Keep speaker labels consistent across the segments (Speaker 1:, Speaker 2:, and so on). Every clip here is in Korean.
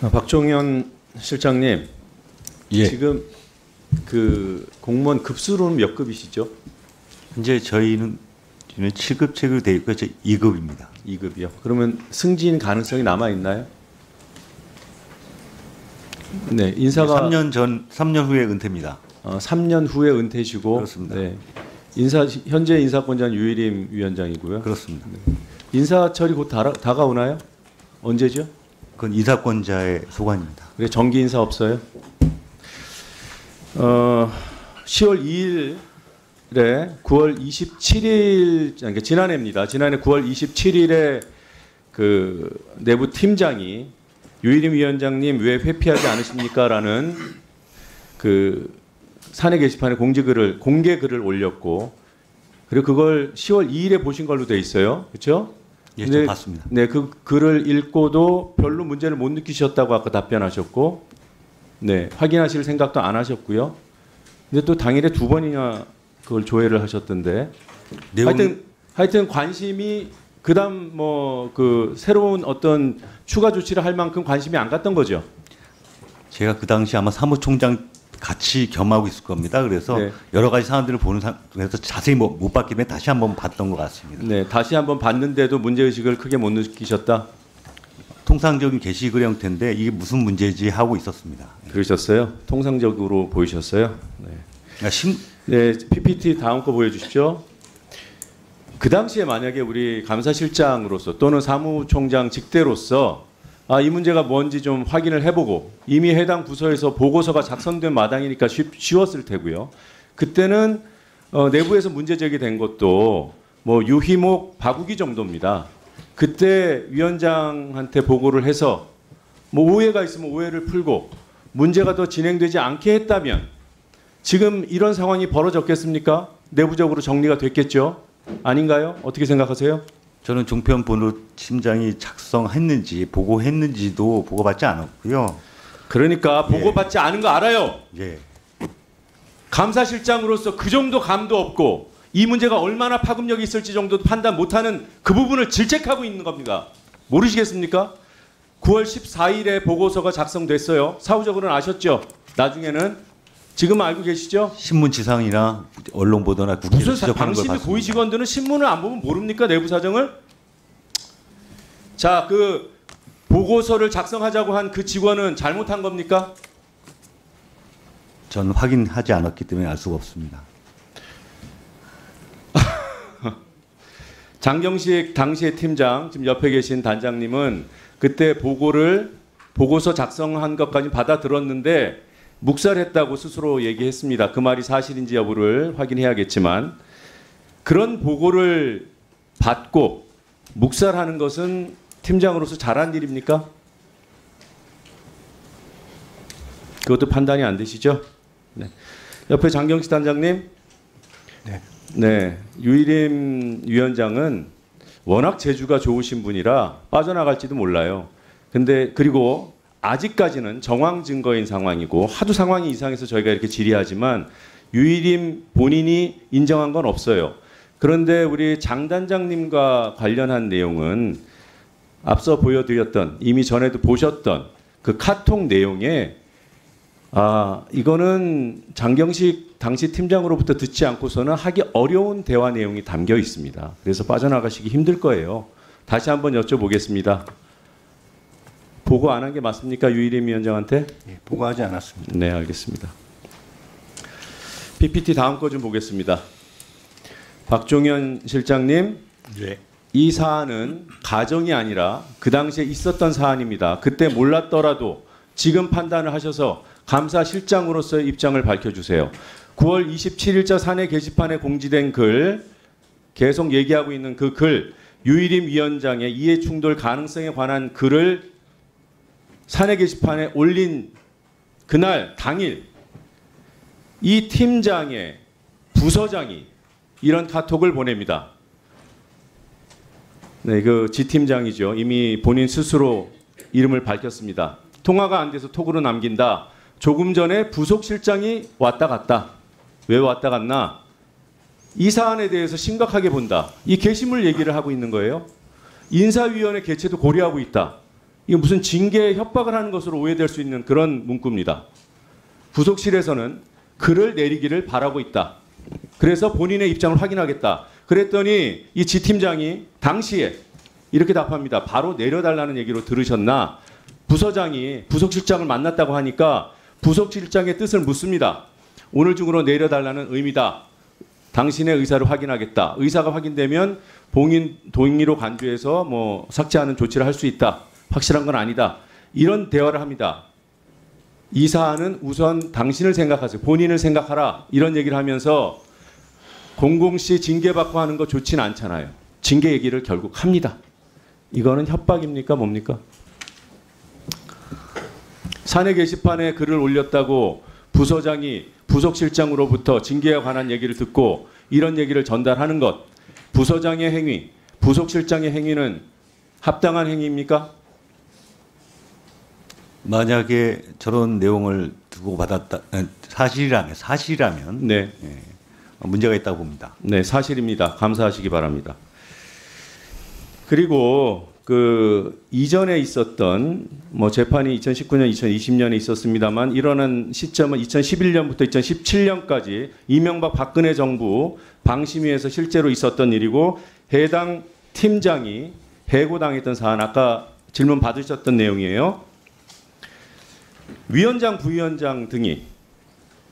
Speaker 1: 박종현 실장님,
Speaker 2: 예.
Speaker 1: 지금 그 공무원 급수로는 몇 급이시죠?
Speaker 2: 현재 저희는 7급 체계로 되어 있고 2급입니다.
Speaker 1: 2급이요. 그러면 승진 가능성이 남아 있나요? 네, 인사가
Speaker 2: 3년 후에 은퇴입니다.
Speaker 1: 3년 후에 은퇴시고.
Speaker 2: 그렇습니다.
Speaker 1: 네, 현재 인사권자는 유일임 위원장이고요.
Speaker 2: 그렇습니다.
Speaker 1: 네. 인사철이 곧 다가오나요? 언제죠?
Speaker 2: 그건 인사권자의 소관입니다.
Speaker 1: 그래, 정기 인사 없어요? 10월 2일에 9월 27일, 그러니까 지난해입니다. 지난해 9월 27일에 그 내부 팀장이 유일임 위원장님 왜 회피하지 않으십니까?라는 그 사내 게시판에 공개 글을 올렸고, 그리고 그걸 10월 2일에 보신 걸로 돼 있어요. 그렇죠?
Speaker 2: 예, 저 봤습니다.
Speaker 1: 네, 그 글을 읽고도 별로 문제를 못 느끼셨다고 아까 답변하셨고, 네, 확인하실 생각도 안 하셨고요. 근데 또 당일에 2번이나 그걸 조회를 하셨던데, 하여튼 관심이 그다음 뭐 그 새로운 어떤 추가 조치를 할 만큼 관심이 안 갔던 거죠.
Speaker 2: 제가 그 당시 아마 사무총장 같이 겸하고 있을 겁니다. 그래서
Speaker 1: 네.
Speaker 2: 여러 가지 사안들을 그래서 자세히 못 봤기 때문에 다시 한번 봤던 것 같습니다.
Speaker 1: 네, 다시 한번 봤는데도 문제의식을 크게 못 느끼셨다.
Speaker 2: 통상적인 게시글 형태인데 이게 무슨 문제지 하고 있었습니다.
Speaker 1: 그러셨어요? 통상적으로 보이셨어요? 네.
Speaker 2: 그러니까
Speaker 1: 네, PPT 다음 거 보여주십시오. 그 당시에 만약에 우리 감사실장으로서 또는 사무총장 직대로서 이 문제가 뭔지 좀 확인을 해보고 이미 해당 부서에서 보고서가 작성된 마당이니까 쉬웠을 테고요. 그때는 내부에서 문제 제기된 것도 뭐 유희목, 박우기 정도입니다. 그때 위원장한테 보고를 해서 뭐 오해가 있으면 오해를 풀고 문제가 더 진행되지 않게 했다면 지금 이런 상황이 벌어졌겠습니까? 내부적으로 정리가 됐겠죠? 아닌가요? 어떻게 생각하세요?
Speaker 2: 저는 종편 본부 팀장이 작성했는지 보고했는지도 보고받지 않았고요.
Speaker 1: 그러니까 보고받지 않은 거 알아요.
Speaker 2: 예.
Speaker 1: 감사실장으로서 그 정도 감도 없고 이 문제가 얼마나 파급력이 있을지 정도도 판단 못하는 그 부분을 질책하고 있는 겁니다. 모르시겠습니까? 9월 14일에 보고서가 작성됐어요. 사후적으로는 아셨죠? 나중에는 지금 알고 계시죠?
Speaker 2: 신문 지상이나 언론 보도나 국회에서
Speaker 1: 무슨
Speaker 2: 지적하는 걸
Speaker 1: 당신이
Speaker 2: 봤습니다.
Speaker 1: 고위 직원들은 신문을 안 보면 모릅니까? 내부 사정을? 자, 그 보고서를 작성하자고 한 그 직원은 잘못한 겁니까?
Speaker 2: 저는 확인하지 않았기 때문에 알 수가 없습니다.
Speaker 1: 장경식 당시의 팀장, 지금 옆에 계신 단장님은 그때 보고서 작성한 것까지 받아들었는데 묵살했다고 스스로 얘기했습니다. 그 말이 사실인지 여부를 확인해야겠지만 그런 보고를 받고 묵살하는 것은 팀장으로서 잘한 일입니까? 그것도 판단이 안 되시죠? 네. 옆에 장경식 단장님.
Speaker 3: 네.
Speaker 1: 네. 유일임 위원장은 워낙 재주가 좋으신 분이라 빠져나갈지도 몰라요. 근데 그리고 아직까지는 정황 증거인 상황이고 하도 상황이 이상해서 저희가 이렇게 질의하지만 유일임 본인이 인정한 건 없어요. 그런데 우리 장 단장님과 관련한 내용은 앞서 보여드렸던 이미 전에도 보셨던 그 카톡 내용에 이거는 장경식 당시 팀장으로부터 듣지 않고서는 하기 어려운 대화 내용이 담겨 있습니다. 그래서 빠져나가시기 힘들 거예요. 다시 한번 여쭤보겠습니다. 보고 안 한 게 맞습니까? 유일임 위원장한테?
Speaker 3: 예, 보고하지 않았습니다.
Speaker 1: 네, 알겠습니다. PPT 다음 거 좀 보겠습니다. 박종현 실장님,
Speaker 3: 네.
Speaker 1: 이 사안은 가정이 아니라 그 당시에 있었던 사안입니다. 그때 몰랐더라도 지금 판단을 하셔서 감사실장으로서의 입장을 밝혀주세요. 9월 27일자 사내 게시판에 공지된 글, 계속 얘기하고 있는 그 글, 유일임 위원장의 이해충돌 가능성에 관한 글을 사내 게시판에 올린 그날 당일 이 팀장의 부서장이 이런 카톡을 보냅니다. 네, 그 지팀장이죠. 이미 본인 스스로 이름을 밝혔습니다. 통화가 안 돼서 톡으로 남긴다. 조금 전에 부속실장이 왔다 갔다. 왜 왔다 갔나? 이 사안에 대해서 심각하게 본다. 이 게시물 얘기를 하고 있는 거예요. 인사위원회 개최도 고려하고 있다. 이게 무슨 징계 협박을 하는 것으로 오해될 수 있는 그런 문구입니다. 부속실에서는 글을 내리기를 바라고 있다. 그래서 본인의 입장을 확인하겠다. 그랬더니 이 지 팀장이 당시에 이렇게 답합니다. 바로 내려달라는 얘기로 들으셨나? 부서장이 부속실장을 만났다고 하니까 부속실장의 뜻을 묻습니다. 오늘 중으로 내려달라는 의미다. 당신의 의사를 확인하겠다. 의사가 확인되면 봉인 동의로 간주해서 뭐 삭제하는 조치를 할 수 있다. 확실한 건 아니다. 이런 대화를 합니다. 이 사안은 우선 당신을 생각하세요. 본인을 생각하라. 이런 얘기를 하면서 공공시 징계받고 하는 거 좋지는 않잖아요. 징계 얘기를 결국 합니다. 이거는 협박입니까? 뭡니까? 사내 게시판에 글을 올렸다고 부서장이 부속실장으로부터 징계에 관한 얘기를 듣고 이런 얘기를 전달하는 것, 부서장의 행위, 부속실장의 행위는 합당한 행위입니까?
Speaker 2: 만약에 저런 내용을 두고 받았다 사실이라면
Speaker 1: 네,
Speaker 2: 문제가 있다고 봅니다.
Speaker 1: 네, 사실입니다. 감사하시기 바랍니다. 그리고 그 이전에 있었던 뭐 재판이 2019년, 2020년에 있었습니다만 일어난 시점은 2011년부터 2017년까지 이명박 박근혜 정부 방심위에서 실제로 있었던 일이고 해당 팀장이 해고당했던 사안 아까 질문 받으셨던 내용이에요. 위원장, 부위원장 등이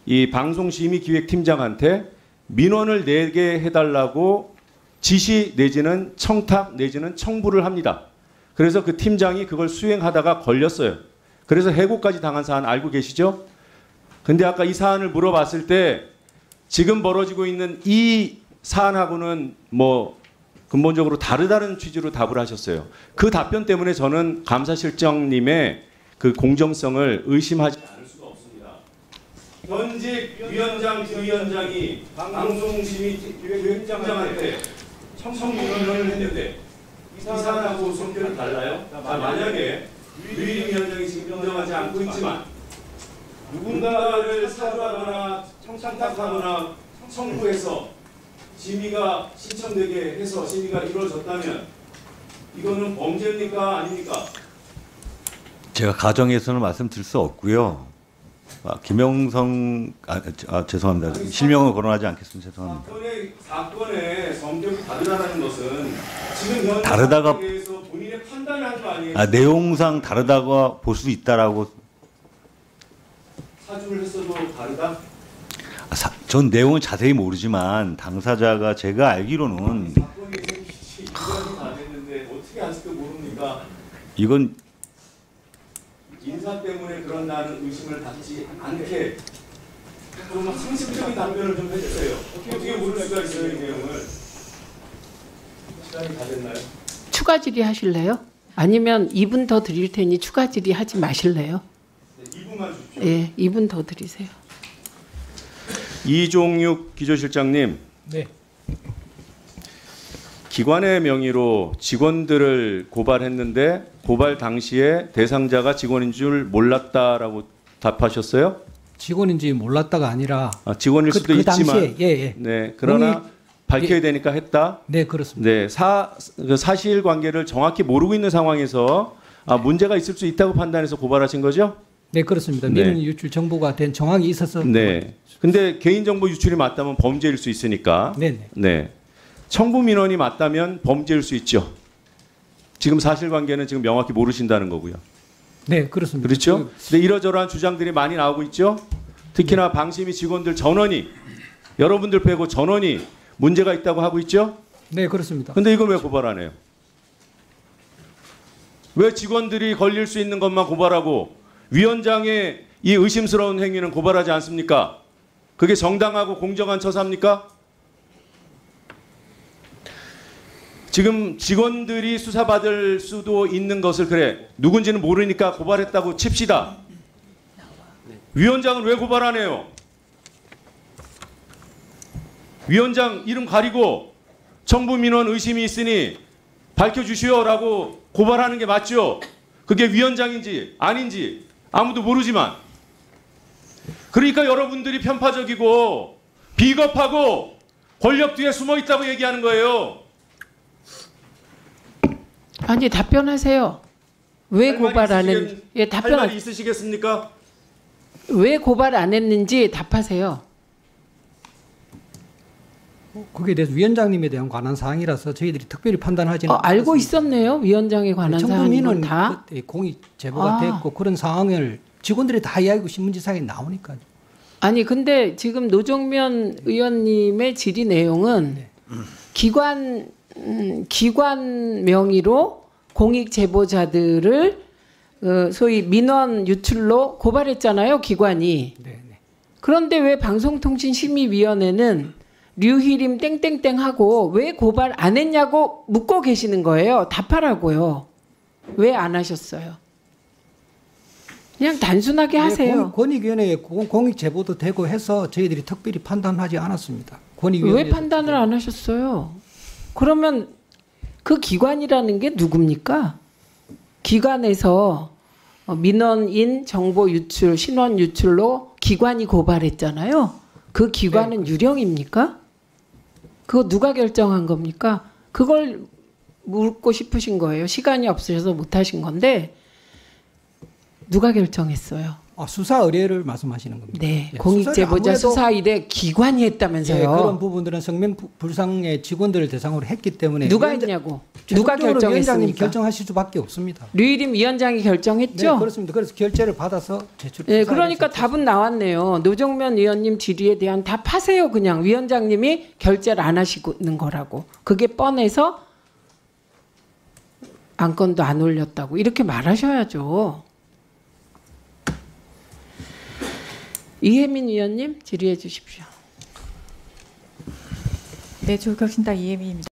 Speaker 1: 이 방송심의기획팀장한테 민원을 내게 해달라고 지시 내지는 청탁 내지는 청부를 합니다. 그래서 그 팀장이 그걸 수행하다가 걸렸어요. 그래서 해고까지 당한 사안 알고 계시죠? 근데 아까 이 사안을 물어봤을 때 지금 벌어지고 있는 이 사안하고는 뭐 근본적으로 다르다는 취지로 답을 하셨어요. 그 답변 때문에 저는 감사실장님의 그 공정성을 의심하지 않을 수가 없습니다. 현직 위원장, 부위원장이 방송심의기획팀장한테 청문회를 했는데 이 사안하고 성격이 달라요? 만약에 유일임 위원장이 지금 인정하지 않고 있지만 누군가를 사주하거나 청탁하거나 청구해서 심의가 신청되게 해서 심의가 이루어졌다면 이거는 범죄입니까? 아닙니까?
Speaker 2: 제가 가정에서는 말씀드릴 수 없고요. 김영성 죄송합니다. 실명을 거론하지 않겠습니다. 죄송합니다.
Speaker 1: 사건의 성격이 다르다는 것은 지금 현
Speaker 2: 다르다가
Speaker 1: 대해서 본인의 판단을 한 거 아니에요?
Speaker 2: 내용상 다르다고 볼 수 있다라고
Speaker 1: 사주를 했어도 다르다?
Speaker 2: 전 내용은 자세히 모르지만 당사자가 제가 알기로는
Speaker 1: 사건이 생기지 1년이 다 됐는데 어떻게 아직도 모릅니까?
Speaker 2: 이건
Speaker 1: 인사 때문에 그런다는 의심을 갖지 않게 좀 상식적인 답변을 좀 해주세요. 어떻게 모를 수가 있어요, 이 내용을? 시간이 다 됐나요?
Speaker 4: 추가 질의하실래요? 아니면 2분 더 드릴 테니 추가 질의하지 마실래요?
Speaker 1: 네, 2분만 주십시오.
Speaker 4: 예, 2분 더 드리세요.
Speaker 1: 이종육 기조실장님.
Speaker 5: 네.
Speaker 1: 기관의 명의로 직원들을 고발했는데 고발 당시에 대상자가 직원인 줄 몰랐다라고 답하셨어요?
Speaker 5: 직원인지 몰랐다가 아니라
Speaker 1: 직원일 수도
Speaker 5: 그
Speaker 1: 있지만
Speaker 5: 당시에 예.
Speaker 1: 네, 그러나 밝혀야 되니까 했다.
Speaker 5: 네, 그렇습니다.
Speaker 1: 네, 사실관계를 정확히 모르고 있는 상황에서 문제가 있을 수 있다고 판단해서 고발하신 거죠?
Speaker 5: 네, 그렇습니다.
Speaker 1: 네.
Speaker 5: 민원 유출 정보가 된 정황이 있어서
Speaker 1: 네. 근데 개인정보 유출이 맞다면 범죄일 수 있으니까.
Speaker 5: 네.
Speaker 1: 네. 청부 민원이 맞다면 범죄일 수 있죠. 지금 사실관계는 지금 명확히 모르신다는 거고요.
Speaker 5: 네, 그렇습니다.
Speaker 1: 그렇죠? 근데 이러저러한 주장들이 많이 나오고 있죠. 특히나 방심위 직원들 전원이 여러분들 빼고 전원이 문제가 있다고 하고 있죠.
Speaker 5: 네, 그렇습니다.
Speaker 1: 근데 이걸 왜 고발 안 해요? 왜 직원들이 걸릴 수 있는 것만 고발하고 위원장의 이 의심스러운 행위는 고발하지 않습니까? 그게 정당하고 공정한 처사입니까? 지금 직원들이 수사받을 수도 있는 것을 그래 누군지는 모르니까 고발했다고 칩시다. 위원장은 왜 고발 안 해요? 위원장 이름 가리고 청부 민원 의심이 있으니 밝혀주시오라고 고발하는 게 맞죠? 그게 위원장인지 아닌지 아무도 모르지만 그러니까 여러분들이 편파적이고 비겁하고 권력 뒤에 숨어 있다고 얘기하는 거예요.
Speaker 4: 아니 답변하세요. 왜 고발 안 했는지 예,
Speaker 1: 할
Speaker 4: 답변
Speaker 1: 말이 있으시겠습니까?
Speaker 4: 왜 고발 안 했는지 답하세요.
Speaker 5: 거기에 대해서 위원장님에 대한 관한 사항이라서 저희들이 특별히 판단하지는
Speaker 4: 알고 있었네요. 위원장에 관한 사항인
Speaker 5: 청구민은
Speaker 4: 건 다.
Speaker 5: 그때 공익 제보가
Speaker 4: 아.
Speaker 5: 됐고 그런 상황을 직원들이 다 이야기하고 신문지사에 나오니까요.
Speaker 4: 아니 근데 지금 노정면 의원님의 질의 내용은 기관 명의로 공익 제보자들을 소위 민원 유출로 고발했잖아요, 기관이.
Speaker 5: 네, 네.
Speaker 4: 그런데 왜 방송통신심의위원회는 류희림 땡땡땡 하고 왜 고발 안 했냐고 묻고 계시는 거예요. 답하라고요. 왜 안 하셨어요? 그냥 단순하게 하세요.
Speaker 5: 권익위원회에 공익 제보도 되고 해서 저희들이 특별히 판단하지 않았습니다.
Speaker 4: 왜 판단을 안 하셨어요? 그러면 그 기관이라는 게 누굽니까? 기관에서 민원인 정보 유출, 신원 유출로 기관이 고발했잖아요. 그 기관은 유령입니까? 그거 누가 결정한 겁니까? 그걸 묻고 싶으신 거예요. 시간이 없으셔서 못 하신 건데 누가 결정했어요?
Speaker 5: 수사 의뢰를 말씀하시는 겁니다.
Speaker 4: 네,
Speaker 5: 예,
Speaker 4: 공익제보자
Speaker 5: 수사를
Speaker 4: 수사 일에 기관이 했다면서요.
Speaker 5: 예, 그런 부분들은 성명불상의 직원들을 대상으로 했기 때문에
Speaker 4: 누가 했냐고? 누가
Speaker 5: 최종적으로 위원장님이
Speaker 4: 결정했습니까?
Speaker 5: 결정하실 수밖에 없습니다.
Speaker 4: 류일임 위원장이 결정했죠?
Speaker 5: 네, 그렇습니다. 그래서 결재를 받아서 제출.
Speaker 4: 네, 그러니까 답은 나왔네요. 노정면 의원님 질의에 대한 답하세요. 그냥 위원장님이 결재를 안 하시는 거라고. 그게 뻔해서 안건도 안 올렸다고 이렇게 말하셔야죠. 이혜민 위원님 질의해 주십시오.
Speaker 6: 네, 조국혁신당 이혜민입니다.